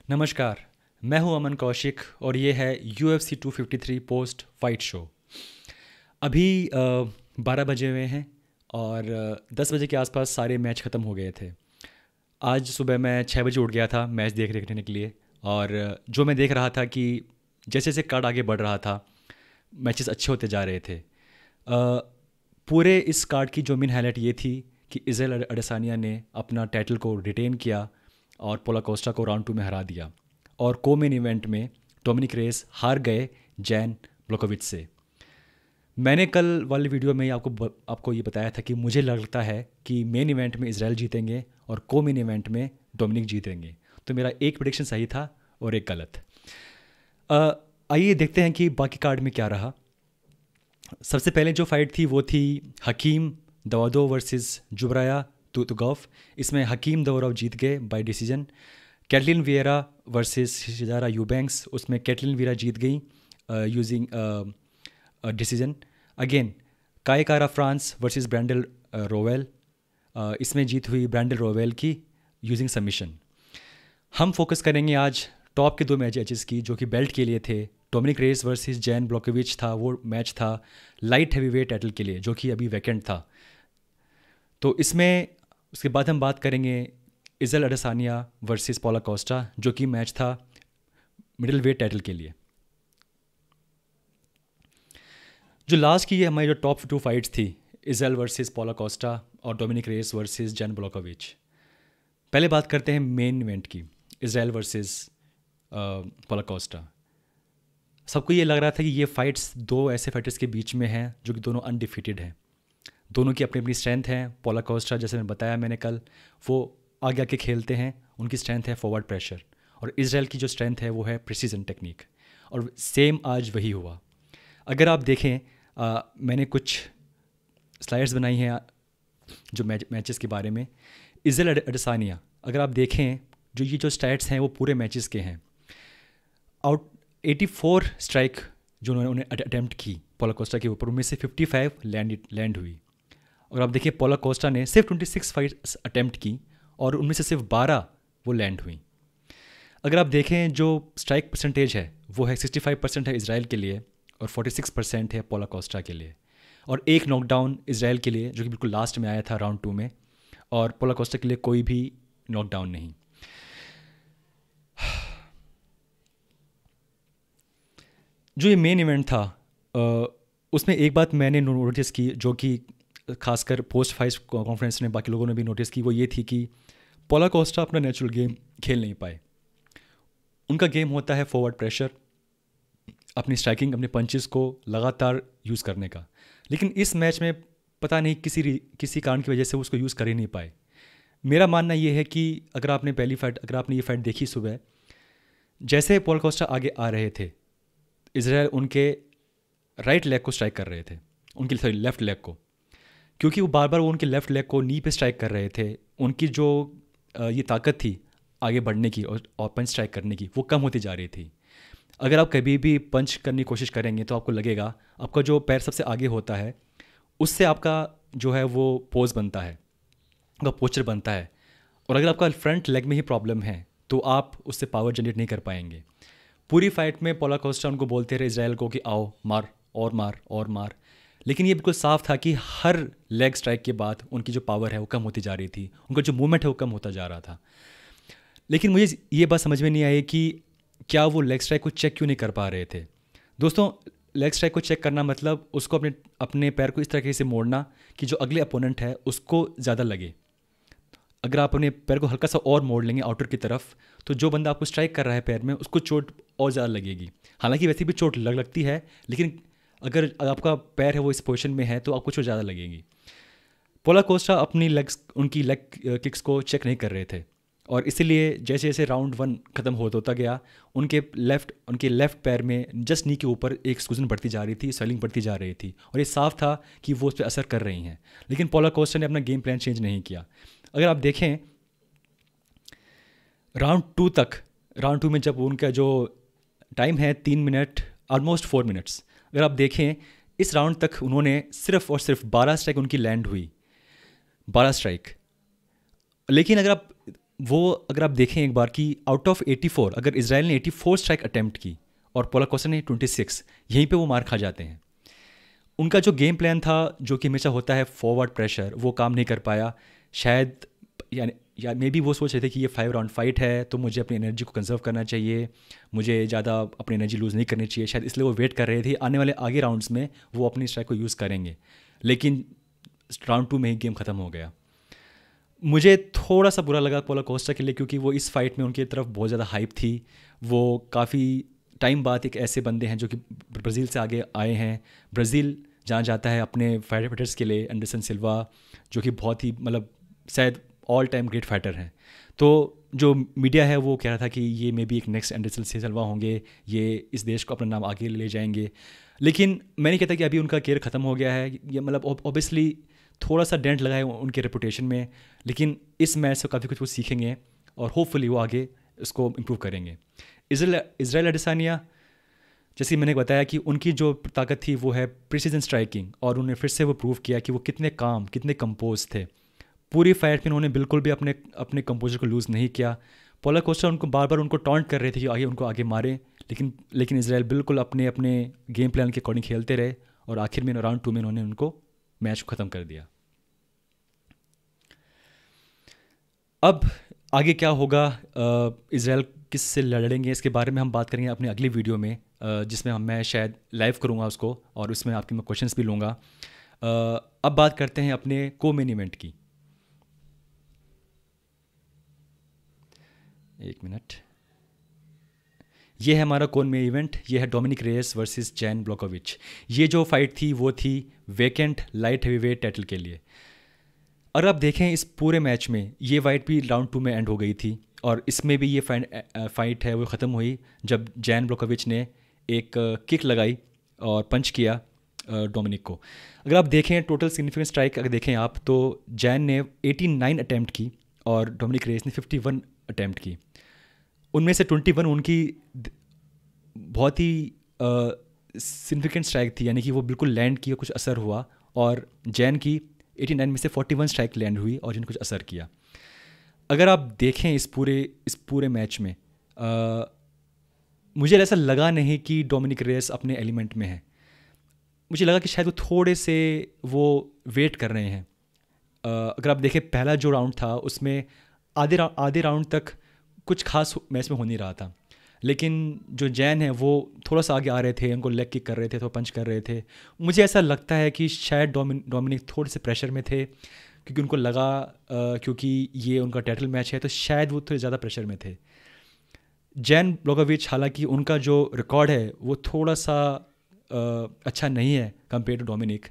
नमस्कार। मैं हूं अमन कौशिक और ये है UFC 253 पोस्ट फाइट शो। अभी 12 बजे हुए हैं और 10 बजे के आसपास सारे मैच ख़त्म हो गए थे। आज सुबह मैं 6 बजे उठ गया था मैच देखने के लिए। और जो मैं देख रहा था कि जैसे जैसे कार्ड आगे बढ़ रहा था, मैचेस अच्छे होते जा रहे थे। पूरे इस कार्ड की जो मेन हाईलाइट ये थी कि इज़राइल अडेसानिया ने अपना टाइटल को रिटेन किया और पोला कोस्टा को राउंड 2 में हरा दिया। और को मेन इवेंट में डोमिनिक रेस हार गए जैन ब्लॉकोविच से। मैंने कल वाली वीडियो में आपको ये बताया था कि मुझे लगता है कि मेन इवेंट में इज़राइल जीतेंगे और को मेन इवेंट में डोमिनिक जीतेंगे। तो मेरा एक प्रेडिक्शन सही था और एक गलत। आइए देखते हैं कि बाकी कार्ड में क्या रहा। सबसे पहले जो फाइट थी वो थी हकीम दवादो वर्सेस जुबराया तुगोव। इसमें हकीम दवादोव जीत गए by decision. Ketlen Vieira versus Sijara Eubanks, उसमें कैटलिन वियरा जीत गई using decision. Again Kai Kara France versus Brandon Royval, इसमें जीत हुई ब्रैंडल रोवेल की यूजिंग सबमिशन। हम फोकस करेंगे आज टॉप के दो मैचेस की जो कि बेल्ट के लिए थे। डोमिनिक रेस वर्सेस जैन ब्लॉकोविच था, वो मैच था लाइट हैवीवेट टाइटल के लिए जो कि अभी वैकेंट था। तो इसमें उसके बाद हम बात करेंगे इज़राइल अडेसानिया वर्सेस पोला कोस्टा जो कि मैच था मिडिल वेट टाइटल के लिए। जो लास्ट की हमारी जो टॉप 2 फाइट्स थी इज़राइल वर्सेस पोला कोस्टा और डोमिनिक रेस वर्सेस जैन ब्लॉकोविच। पहले बात करते हैं मेन इवेंट की, इज़राइल वर्सेस पोला कोस्टा। सबको ये लग रहा था कि ये फाइट्स दो ऐसे फाइटर्स के बीच में हैं जो कि दोनों अनडिफीटेड हैं। दोनों की अपनी अपनी स्ट्रेंथ है। पोला कोस्टा जैसे मैंने बताया मैंने कल, वो आगे आके खेलते हैं, उनकी स्ट्रेंथ है फॉरवर्ड प्रेशर। और इज़राइल की जो स्ट्रेंथ है वो है प्रिसीजन टेक्निक। और सेम आज वही हुआ। अगर आप देखें मैंने कुछ स्लाइड्स बनाई हैं जो मैचेस के बारे में। इज़राइल अडेसानिया अगर आप देखें जो ये जो स्टैट्स हैं वो पूरे मैचेस के हैं। आउट 84 स्ट्राइक जो उन्होंने अटैम्प्ट की पोला कोस्टा के ऊपर, उनमें से 55 लैंड हुई। और आप देखिए पोला कोस्टा ने सिर्फ 26 फाइट्स अटैम्प्ट की और उनमें से सिर्फ 12 वो लैंड हुई। अगर आप देखें जो स्ट्राइक परसेंटेज है वो है 65% है इज़राइल के लिए और 46% है पोला कोस्टा के लिए। और एक नॉकडाउन इज़राइल के लिए जो कि बिल्कुल लास्ट में आया था राउंड 2 में, और पोला कोस्टा के लिए कोई भी नॉकडाउन नहीं। जो ये मेन इवेंट था उसमें एक बात मैंने नोटिस की जो कि खासकर पोस्ट फाइट कॉन्फ्रेंस ने बाकी लोगों ने भी नोटिस की, वो ये थी कि पोला कोस्टा अपना नेचुरल गेम खेल नहीं पाए। उनका गेम होता है फॉरवर्ड प्रेशर, अपनी स्ट्राइकिंग, अपने पंचेस को लगातार यूज़ करने का। लेकिन इस मैच में पता नहीं किसी कारण की वजह से उसको यूज़ कर ही नहीं पाए। मेरा मानना ये है कि अगर आपने ये फाइट देखी सुबह, जैसे पोला कोस्टा आगे आ रहे थे इज़राइल उनके राइट लेग को स्ट्राइक कर रहे थे, उनकी लेफ़्ट लेग को, क्योंकि वो बार बार वो उनके लेफ़्ट लेग को नी पे स्ट्राइक कर रहे थे। उनकी जो ये ताकत थी आगे बढ़ने की और पंच स्ट्राइक करने की वो कम होती जा रही थी। अगर आप कभी भी पंच करने की कोशिश करेंगे तो आपको लगेगा आपका जो पैर सबसे आगे होता है उससे आपका जो है वो पोज बनता है, आपका पोस्चर बनता है। और अगर आपका फ्रंट लेग में ही प्रॉब्लम है तो आप उससे पावर जनरेट नहीं कर पाएंगे। पूरी फाइट में पोला कोस्टा उनको बोलते रहे इज़राइल को कि आओ मार और मार और मार, लेकिन ये बिल्कुल साफ था कि हर लेग स्ट्राइक के बाद उनकी जो पावर है वो कम होती जा रही थी, उनका जो मूवमेंट है वो कम होता जा रहा था। लेकिन मुझे ये बात समझ में नहीं आई कि क्या वो लेग स्ट्राइक को चेक क्यों नहीं कर पा रहे थे। दोस्तों, लेग स्ट्राइक को चेक करना मतलब उसको अपने पैर को इस तरीके से मोड़ना कि जो अगले अपोनेंट है उसको ज़्यादा लगे। अगर आप अपने पैर को हल्का सा और मोड़ लेंगे आउटर की तरफ तो जो बंदा आपको स्ट्राइक कर रहा है पैर में उसको चोट और ज़्यादा लगेगी। हालांकि वैसे भी चोट लगती है, लेकिन अगर आपका पैर है वो इस पोजीशन में है तो आपको चोट ज़्यादा लगेगी। पोला कोस्टा उनकी लेग किक्स को चेक नहीं कर रहे थे और इसीलिए जैसे जैसे राउंड 1 ख़त्म होता गया उनके लेफ़्ट पैर में जस्ट नी के ऊपर एक सूजन बढ़ती जा रही थी, स्वेलिंग बढ़ती जा रही थी और ये साफ था कि वो उस पर असर कर रही हैं। लेकिन पोला कोस्टा ने अपना गेम प्लान चेंज नहीं किया। अगर आप देखें राउंड 2 में जब उनका जो टाइम है 3 मिनट ऑलमोस्ट 4 मिनट्स, अगर आप देखें इस राउंड तक उन्होंने सिर्फ और सिर्फ 12 स्ट्राइक उनकी लैंड हुई, 12 स्ट्राइक। लेकिन अगर आप वो अगर आप देखें एक बार कि आउट ऑफ 84 अगर इसराइल ने 84 स्ट्राइक अटेम्प्ट की और पोला कोस्टा ने 26, यहीं पे वो मार खा जाते हैं। उनका जो गेम प्लान था जो कि हमेशा होता है फॉरवर्ड प्रेशर, वो काम नहीं कर पाया शायद। यानी या मे बी वो सोच रहे थे कि ये 5 राउंड फाइट है तो मुझे अपनी एनर्जी को कंजर्व करना चाहिए, मुझे ज़्यादा अपनी एनर्जी लूज़ नहीं करनी चाहिए, शायद इसलिए वो वेट कर रहे थे आने वाले आगे राउंड्स में वो अपनी स्ट्राइक को यूज़ करेंगे। लेकिन राउंड 2 में ही गेम ख़त्म हो गया। मुझे थोड़ा सा बुरा लगा पोला कोस्टा के लिए, क्योंकि वो इस फाइट में उनकी तरफ बहुत ज़्यादा हाइप थी। वो काफ़ी टाइम बाद एक ऐसे बंदे हैं जो कि ब्राज़ील से आगे आए हैं। ब्राज़ील जहाँ जाता है अपने फाइटर्स के लिए, एंडरसन सिल्वा जो कि बहुत ही मतलब शायद ऑल टाइम ग्रेट फाइटर हैं। तो जो मीडिया है वो कह रहा था कि ये मे बी एक नेक्स्ट एंडरसन सिल्वा होंगे, ये इस देश को अपना नाम आगे ले जाएंगे। लेकिन मैं नहीं कहता कि अभी उनका केयर ख़त्म हो गया है, ये मतलब ऑब्वियसली थोड़ा सा डेंट लगा है उनके रेपुटेशन में। लेकिन इस मैच से काफ़ी कुछ वो सीखेंगे और होपफुली वो आगे इसको इम्प्रूव करेंगे। इज़राइल अडेसानिया, जैसे मैंने बताया कि उनकी जो ताकत थी वो है प्रिसीजन स्ट्राइकिंग, और उन्होंने फिर से वो प्रूव किया कि वो कितने काम, कितने कंपोज थे। पूरी फाइट में उन्होंने बिल्कुल भी अपने अपने कंपोजर को लूज़ नहीं किया। पोला कोस्टा उनको बार बार उनको टॉन्ट कर रहे थे कि आगे उनको आगे मारें, लेकिन इज़राइल बिल्कुल अपने अपने गेम प्लान के अकॉर्डिंग खेलते रहे और आखिर में राउंड 2 में उन्होंने उनको मैच को ख़त्म कर दिया। अब आगे क्या होगा, इज़राइल किस से लड़ेंगे, इसके बारे में हम बात करेंगे अपनी अगली वीडियो में, जिसमें मैं शायद लाइव करूँगा उसको और उसमें आपके मैं क्वेश्चंस भी लूँगा। अब बात करते हैं अपने को मेन इवेंट की। एक मिनट, ये है हमारा कोन में इवेंट। ये है डोमिनिक रेयस वर्सेस जैन ब्लॉकोविच। ये जो फाइट थी वो थी वेकेंट लाइट हेवीवेट टाइटल के लिए। और आप देखें इस पूरे मैच में ये फाइट भी राउंड 2 में एंड हो गई थी, और इसमें भी ये फाइट है वो ख़त्म हुई जब जैन ब्लॉकोविच ने एक किक लगाई और पंच किया डोमिनिक को। अगर आप देखें टोटल सिग्निफिकेंट स्ट्राइक अगर देखें आप, तो जैन ने 89 अटैम्प्ट की और डोमिनिक रेस ने 51 अटैम्प्ट की। उनमें से 21 उनकी बहुत ही सिग्निफिकेंट स्ट्राइक थी, यानी कि वो बिल्कुल लैंड की, कुछ असर हुआ। और जैन की 89 में से 41 स्ट्राइक लैंड हुई और जिन कुछ असर किया। अगर आप देखें इस पूरे मैच में मुझे ऐसा लगा नहीं कि डोमिनिक रेस अपने एलिमेंट में है। मुझे लगा कि शायद वो थोड़े से वो वेट कर रहे हैं। अगर आप देखें पहला जो राउंड था उसमें आधे राउंड तक कुछ खास मैच में हो नहीं रहा था, लेकिन जो जैन है वो थोड़ा सा आगे आ रहे थे, उनको लेग किक कर रहे थे, तो पंच कर रहे थे। मुझे ऐसा लगता है कि शायद डोमिनिक थोड़े से प्रेशर में थे, क्योंकि उनको लगा क्योंकि ये उनका टाइटल मैच है तो शायद वो थोड़े ज़्यादा प्रेशर में थे। जैन ब्लॉकोविच हालांकि उनका जो रिकॉर्ड है वो थोड़ा सा अच्छा नहीं है कंपेयर टू डोमिनिक,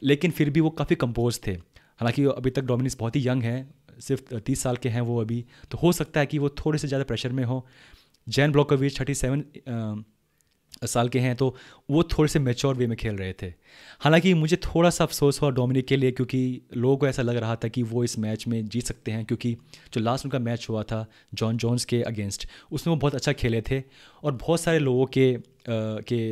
लेकिन फिर भी वो काफ़ी कंपोज थे। हालांकि अभी तक डोमिनिक बहुत ही यंग है, सिर्फ 30 साल के हैं वो अभी, तो हो सकता है कि वो थोड़े से ज़्यादा प्रेशर में हो। जैन ब्लॉकोविच 37 साल के हैं, तो वो थोड़े से मैच्योर वे में खेल रहे थे। हालांकि मुझे थोड़ा सा अफसोस हुआ डोमिनिक के लिए, क्योंकि लोगों को ऐसा लग रहा था कि वो इस मैच में जीत सकते हैं, क्योंकि जो लास्ट उनका मैच हुआ था जॉन जोन्स के अगेंस्ट, उसमें वो बहुत अच्छा खेले थे। और बहुत सारे लोगों के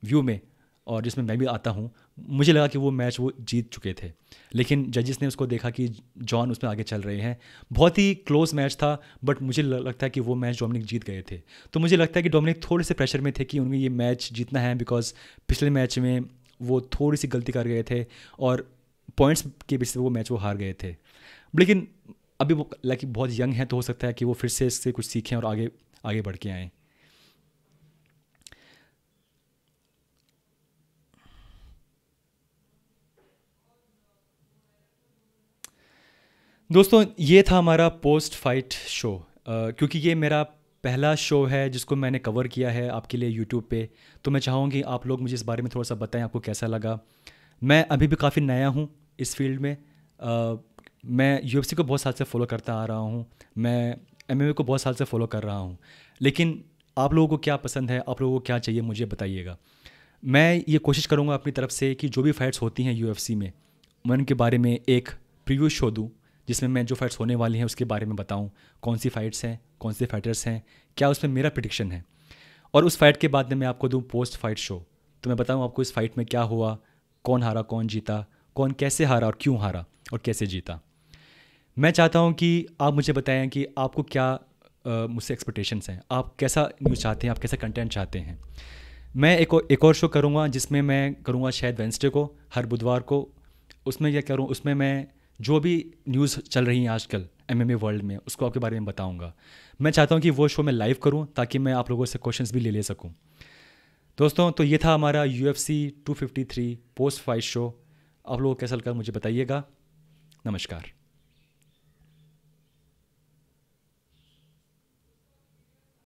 व्यू में, और जिसमें मैं भी आता हूँ, मुझे लगा कि वो मैच वो जीत चुके थे। लेकिन जजिस ने उसको देखा कि जॉन उसमें आगे चल रहे हैं। बहुत ही क्लोज मैच था, बट मुझे लगता है कि वो मैच डोमिनिक जीत गए थे। तो मुझे लगता है कि डोमिनिक थोड़े से प्रेशर में थे कि उन्हें ये मैच जीतना है, बिकॉज पिछले मैच में वो थोड़ी सी गलती कर गए थे और पॉइंट्स के बेसिस पे वो मैच वो हार गए थे। लेकिन अभी वो लाइक बहुत यंग है, तो हो सकता है कि वो फिर से इससे कुछ सीखें और आगे आगे बढ़ के आएँ। दोस्तों ये था हमारा पोस्ट फाइट शो। क्योंकि ये मेरा पहला शो है जिसको मैंने कवर किया है आपके लिए यूट्यूब पे, तो मैं चाहूँगी आप लोग मुझे इस बारे में थोड़ा सा बताएं आपको कैसा लगा। मैं अभी भी काफ़ी नया हूँ इस फील्ड में। मैं यूएफसी को बहुत साल से फॉलो करता आ रहा हूँ, मैं एमएमए को बहुत साल से फॉलो कर रहा हूँ। लेकिन आप लोगों को क्या पसंद है, आप लोगों को क्या चाहिए, मुझे बताइएगा। मैं ये कोशिश करूँगा अपनी तरफ से कि जो भी फाइट्स होती हैं यूएफसी में, मैं उनके बारे में एक प्रीव्यू शो दूँ, जिसमें मैं जो फाइट्स होने वाली हैं उसके बारे में बताऊं, कौन सी फाइट्स हैं, कौन से फाइटर्स हैं, क्या उसमें मेरा प्रिडिक्शन है। और उस फाइट के बाद में मैं आपको दूं पोस्ट फाइट शो, तो मैं बताऊं आपको इस फाइट में क्या हुआ, कौन हारा, कौन जीता, कौन कैसे हारा और क्यों हारा और कैसे जीता। मैं चाहता हूँ कि आप मुझे बताएं कि आपको क्या मुझसे एक्सपेक्टेशंस हैं, आप कैसा न्यूज़ चाहते हैं, आप कैसा कंटेंट चाहते हैं। मैं एक और शो करूँगा जिसमें मैं करूँगा शायद वेंसडे को, हर बुधवार को। उसमें क्या करूँ, उसमें मैं जो भी न्यूज़ चल रही हैं आजकल एमएमए वर्ल्ड में उसको आपके बारे में बताऊँगा। मैं चाहता हूँ कि वो शो मैं लाइव करूँ ताकि मैं आप लोगों से क्वेश्चंस भी ले सकूँ। दोस्तों, तो ये था हमारा UFC 253 पोस्ट फाइट शो। आप लोगों को कैसा लगा मुझे बताइएगा। नमस्कार।